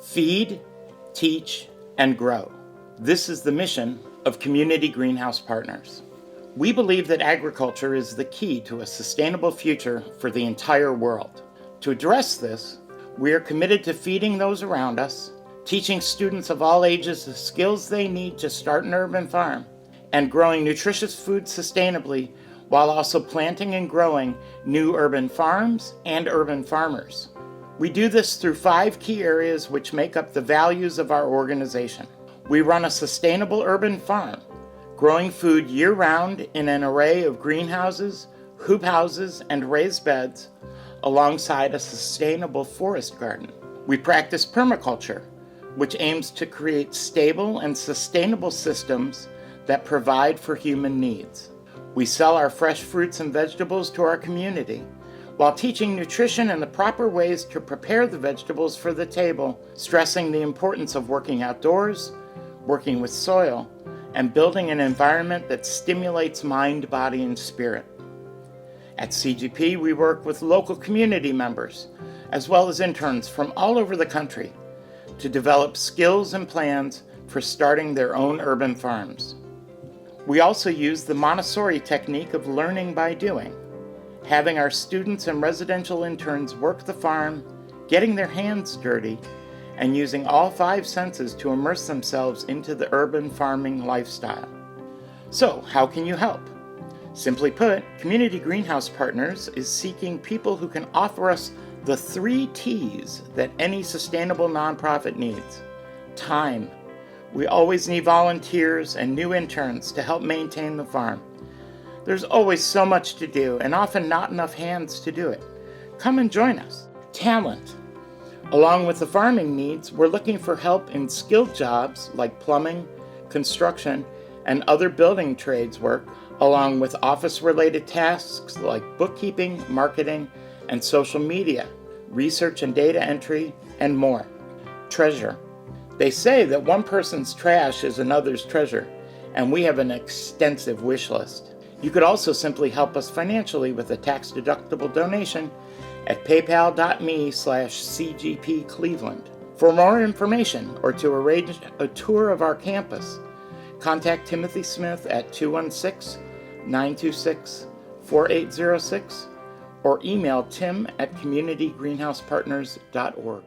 Feed, teach, and grow. This is the mission of Community Greenhouse Partners. We believe that agriculture is the key to a sustainable future for the entire world. To address this, we are committed to feeding those around us, teaching students of all ages the skills they need to start an urban farm, and growing nutritious food sustainably while also planting and growing new urban farms and urban farmers. We do this through 5 key areas which make up the values of our organization. We run a sustainable urban farm, growing food year-round in an array of greenhouses, hoop houses, and raised beds, alongside a sustainable forest garden. We practice permaculture, which aims to create stable and sustainable systems that provide for human needs. We sell our fresh fruits and vegetables to our community, while teaching nutrition and the proper ways to prepare the vegetables for the table, stressing the importance of working outdoors, working with soil, and building an environment that stimulates mind, body, and spirit. At CGP, we work with local community members, as well as interns from all over the country, to develop skills and plans for starting their own urban farms. We also use the Montessori technique of learning by doing, having our students and residential interns work the farm, getting their hands dirty, and using all 5 senses to immerse themselves into the urban farming lifestyle. So, how can you help? Simply put, Community Greenhouse Partners is seeking people who can offer us the 3 T's that any sustainable nonprofit needs. Time. We always need volunteers and new interns to help maintain the farm. There's always so much to do and often not enough hands to do it. Come and join us. Talent. Along with the farming needs, we're looking for help in skilled jobs like plumbing, construction, and other building trades work, along with office-related tasks like bookkeeping, marketing, and social media, research and data entry, and more. Treasure. They say that one person's trash is another's treasure, and we have an extensive wish list. You could also simply help us financially with a tax-deductible donation at paypal.me/cgpcleveland. For more information or to arrange a tour of our campus, contact Timothy Smith at 216-926-4806 or email tim@communitygreenhousepartners.org.